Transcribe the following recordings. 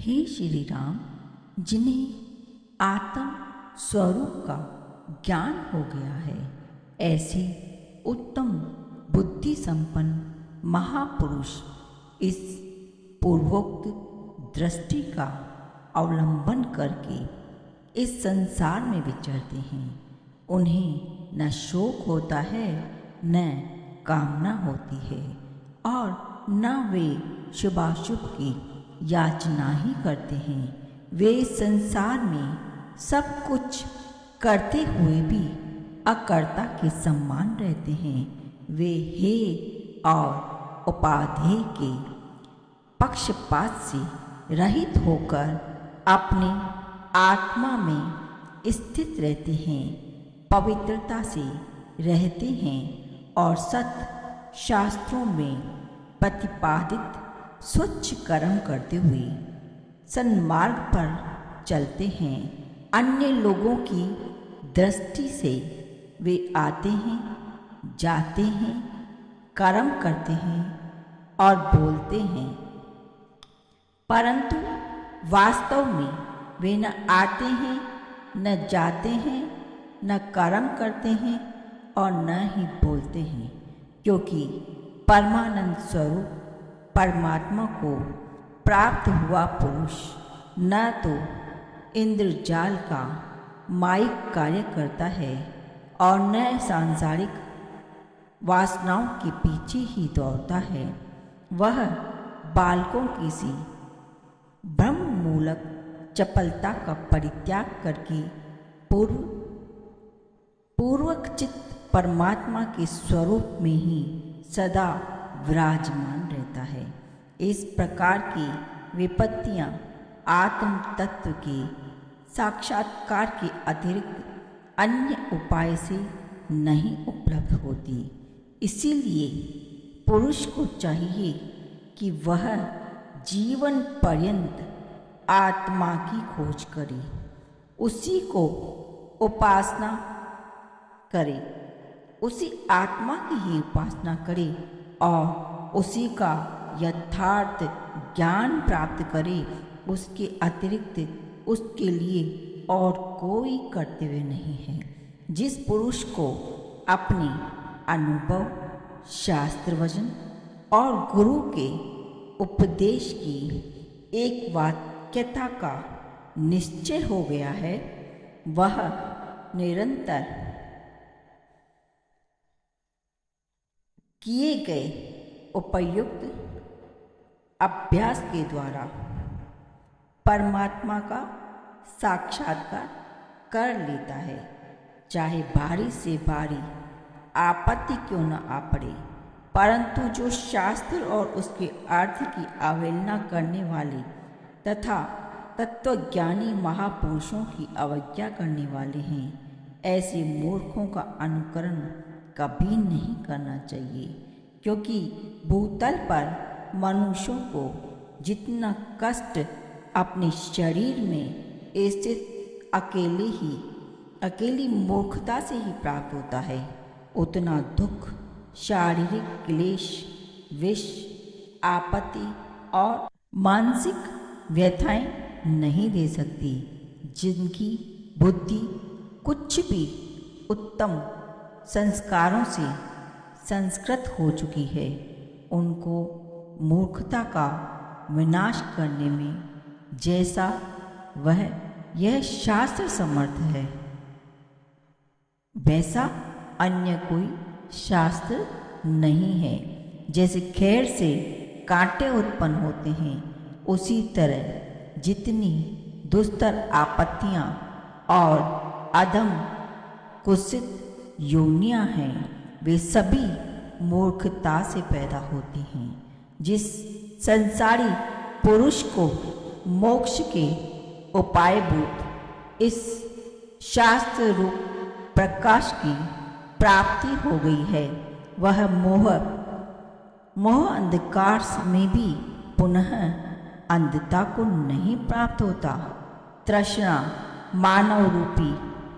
हे श्री राम, जिन्हें आत्म स्वरूप का ज्ञान हो गया है, ऐसे उत्तम बुद्धि संपन्न महापुरुष इस पूर्वोक्त दृष्टि का अवलंबन करके इस संसार में विचरते हैं। उन्हें न शोक होता है, न कामना होती है, और न वे शुभाशुभ की याचना ही करते हैं। वे संसार में सब कुछ करते हुए भी अकर्ता के समान रहते हैं। वे हे और उपाधेय के पक्षपात से रहित होकर अपने आत्मा में स्थित रहते हैं, पवित्रता से रहते हैं और सत शास्त्रों में प्रतिपादित स्वच्छ कर्म करते हुए सन्मार्ग पर चलते हैं। अन्य लोगों की दृष्टि से वे आते हैं, जाते हैं, कर्म करते हैं और बोलते हैं, परंतु वास्तव में वे न आते हैं, न जाते हैं, न कर्म करते हैं और न ही बोलते हैं, क्योंकि परमानंद स्वरूप परमात्मा को प्राप्त हुआ पुरुष न तो इंद्रजाल का माइक कार्य करता है और न सांसारिक वासनाओं के पीछे ही दौड़ता है। वह बालकों की सी ब्रह्ममूलक चपलता का परित्याग करके पूर्वकचित परमात्मा के स्वरूप में ही सदा विराजमान रहता है। इस प्रकार की विपत्तियां आत्म तत्व के साक्षात्कार के अतिरिक्त अन्य उपाय से नहीं उपलब्ध होती। इसीलिए पुरुष को चाहिए कि वह जीवन पर्यंत आत्मा की खोज करे, उसी को उपासना करे, उसी आत्मा की ही उपासना करे और उसी का यथार्थ ज्ञान प्राप्त करे। उसके अतिरिक्त उसके लिए और कोई कर्तव्य नहीं है। जिस पुरुष को अपने अनुभव, शास्त्र वचन और गुरु के उपदेश की एक वाक्यता का निश्चय हो गया है, वह निरंतर किए गए उपयुक्त अभ्यास के द्वारा परमात्मा का साक्षात्कार कर लेता है। चाहे भारी से भारी आपत्ति क्यों न आ पड़े, परंतु जो शास्त्र और उसके अर्थ की अवहेलना करने वाले तथा तत्वज्ञानी महापुरुषों की अवज्ञा करने वाले हैं, ऐसे मूर्खों का अनुकरण कभी नहीं करना चाहिए। क्योंकि भूतल पर मनुष्यों को जितना कष्ट अपने शरीर में स्थित अकेली मूर्खता से ही प्राप्त होता है, उतना दुख शारीरिक क्लेश, विष, आपत्ति और मानसिक व्यथाएं नहीं दे सकती। जिनकी बुद्धि कुछ भी उत्तम संस्कारों से संस्कृत हो चुकी है, उनको मूर्खता का विनाश करने में जैसा यह शास्त्र समर्थ है, वैसा अन्य कोई शास्त्र नहीं है। जैसे खैर से कांटे उत्पन्न होते हैं, उसी तरह जितनी दुस्तर आपत्तियां और अधम कुत्सित योनियां हैं, वे सभी मूर्खता से पैदा होती हैं। जिस संसारी पुरुष को मोक्ष के उपायभूत इस शास्त्र रूप प्रकाश की प्राप्ति हो गई है, वह मोह अंधकार में भी पुनः अंधता को नहीं प्राप्त होता। तृष्णा मानव रूपी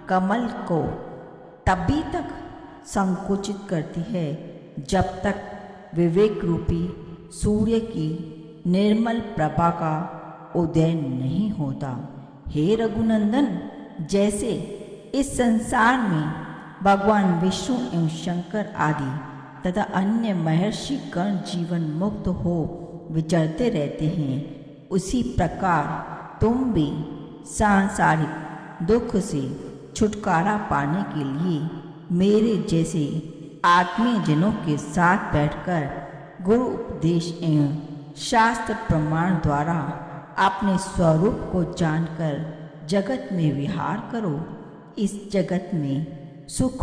कमल को तभी तक संकुचित करती है जब तक विवेक रूपी सूर्य की निर्मल प्रभा का उदय नहीं होता। हे रघुनंदन, जैसे इस संसार में भगवान विष्णु एवं शंकर आदि तथा अन्य महर्षि गण जीवन मुक्त हो विचरते रहते हैं, उसी प्रकार तुम भी सांसारिक दुख से छुटकारा पाने के लिए मेरे जैसे आत्मीय जनों के साथ बैठकर गुरु उपदेश एवं शास्त्र प्रमाण द्वारा अपने स्वरूप को जानकर जगत में विहार करो। इस जगत में सुख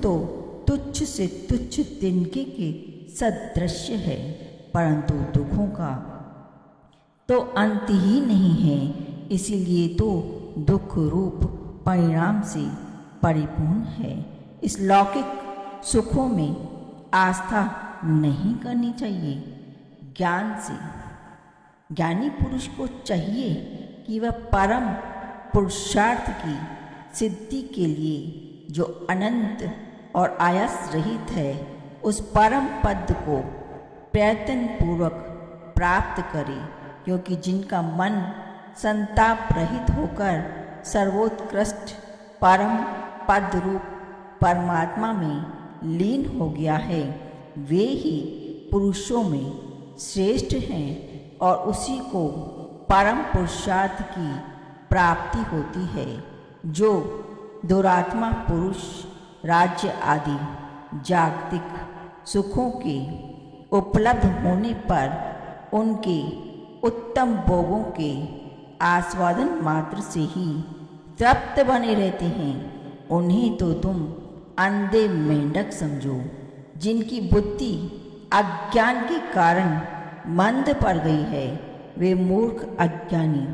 तो तुच्छ से तुच्छ तिनके के सदृश्य है, परंतु दुखों का तो अंत ही नहीं है। इसीलिए तो दुख रूप परिणाम से परिपूर्ण है। इस लौकिक सुखों में आस्था नहीं करनी चाहिए। ज्ञानी पुरुष को चाहिए कि वह परम पुरुषार्थ की सिद्धि के लिए जो अनंत और आयास रहित है, उस परम पद को प्रयत्न पूर्वक प्राप्त करे, क्योंकि जिनका मन संताप रहित होकर सर्वोत्कृष्ट परम पद रूप परमात्मा में लीन हो गया है, वे ही पुरुषों में श्रेष्ठ हैं और उसी को परम पुरुषार्थ की प्राप्ति होती है। जो दुरात्मा पुरुष राज्य आदि जागतिक सुखों के उपलब्ध होने पर उनके उत्तम भोगों के आस्वादन मात्र से ही तृप्त बने रहते हैं, उन्हें तो तुम अंधे मेंढक समझो। जिनकी बुद्धि अज्ञान के कारण मंद पड़ गई है, वे मूर्ख अज्ञानी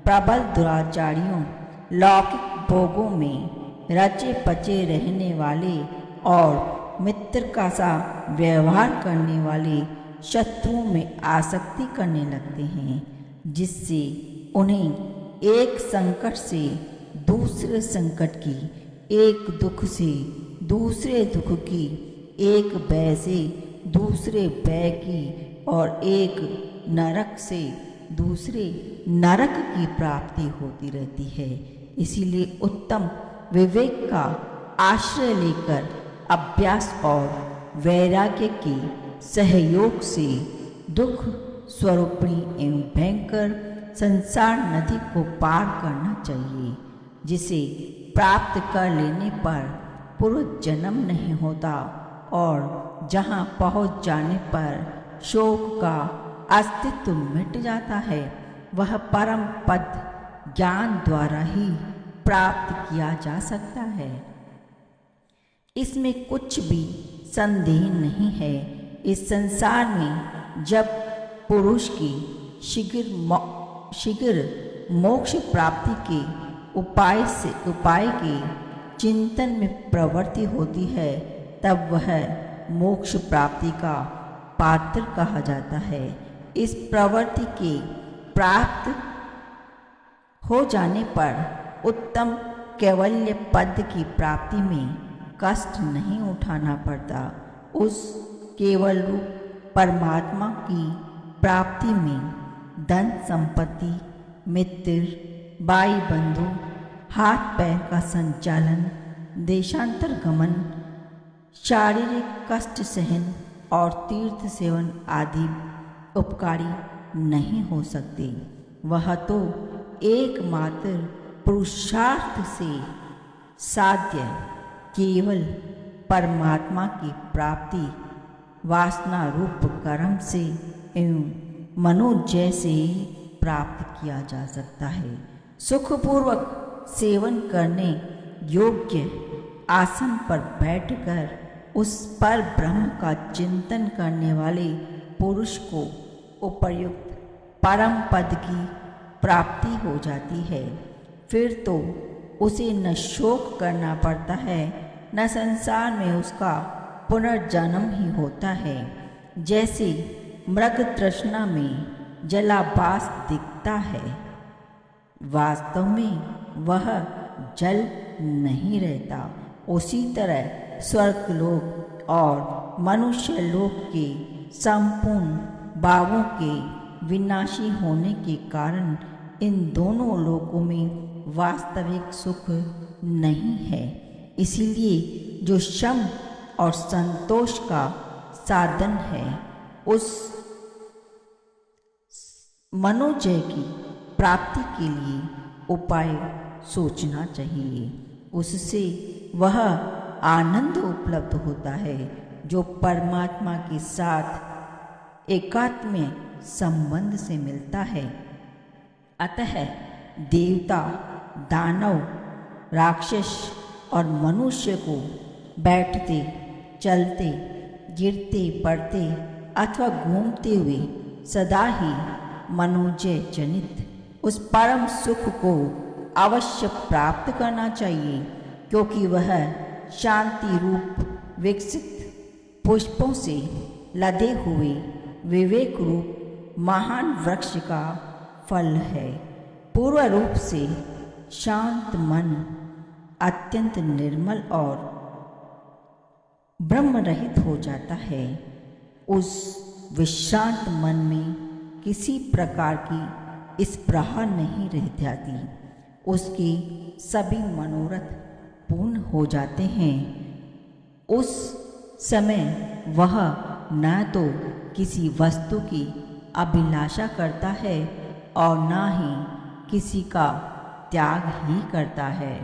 प्रबल दुराचारियों लौकिक भोगों में रचे पचे रहने वाले और मित्र का सा व्यवहार करने वाले शत्रुओं में आसक्ति करने लगते हैं, जिससे उन्हें एक संकट से दूसरे संकट की, एक दुख से दूसरे दुख की, एक भय से दूसरे भय की और एक नरक से दूसरे नरक की प्राप्ति होती रहती है। इसीलिए उत्तम विवेक का आश्रय लेकर अभ्यास और वैराग्य के सहयोग से दुख स्वरूपिणी एवं भयंकर संसार नदी को पार करना चाहिए, जिसे प्राप्त कर लेने पर पुनर्जन्म नहीं होता और जहाँ पहुँच जाने पर शोक का अस्तित्व मिट जाता है, वह परम पद ज्ञान द्वारा ही प्राप्त किया जा सकता है। इसमें कुछ भी संदेह नहीं है। इस संसार में जब पुरुष की शीघ्र मोक्ष प्राप्ति के उपाय के चिंतन में प्रवृत्ति होती है, तब वह मोक्ष प्राप्ति का पात्र कहा जाता है। इस प्रवृत्ति के प्राप्त हो जाने पर उत्तम कैवल्य पद की प्राप्ति में कष्ट नहीं उठाना पड़ता। उस केवल रूप परमात्मा की प्राप्ति में धन संपत्ति, मित्र, भाई बंधु, हाथ पैर का संचालन, देशांतर गमन, शारीरिक कष्ट सहन और तीर्थ सेवन आदि उपकारी नहीं हो सकते। वह तो एकमात्र पुरुषार्थ से साध्य केवल परमात्मा की प्राप्ति वासना रूप कर्म से एवं मनोजय से प्राप्त किया जा सकता है। सुखपूर्वक सेवन करने योग्य आसन पर बैठकर उस पर ब्रह्म का चिंतन करने वाले पुरुष को उपर्युक्त परम पद की प्राप्ति हो जाती है। फिर तो उसे न शोक करना पड़ता है, न संसार में उसका पुनर्जन्म ही होता है। जैसे मृग तृष्णा में जलाभास दिखता है, वास्तव में वह जल नहीं रहता, उसी तरह स्वर्गलोक और मनुष्य लोक के संपूर्ण भावों के विनाशी होने के कारण इन दोनों लोकों में वास्तविक सुख नहीं है। इसीलिए जो शम और संतोष का साधन है, उस मनोजय की प्राप्ति के लिए उपाय सोचना चाहिए। उससे वह आनंद उपलब्ध होता है जो परमात्मा के साथ एकात्म संबंध से मिलता है। अतः देवता, दानव, राक्षस और मनुष्य को बैठते, चलते, गिरते पड़ते अथवा घूमते हुए सदा ही मनोजय जनित उस परम सुख को अवश्य प्राप्त करना चाहिए, क्योंकि वह शांति रूप विकसित पुष्पों से लदे हुए विवेक रूप महान वृक्ष का फल है। पूर्व रूप से शांत मन अत्यंत निर्मल और ब्रह्म रहित हो जाता है। उस विश्रांत मन में किसी प्रकार की स्पृहा नहीं रह जाती। उसके सभी मनोरथ पूर्ण हो जाते हैं। उस समय वह न तो किसी वस्तु की अभिलाषा करता है और न ही किसी का त्याग ही करता है।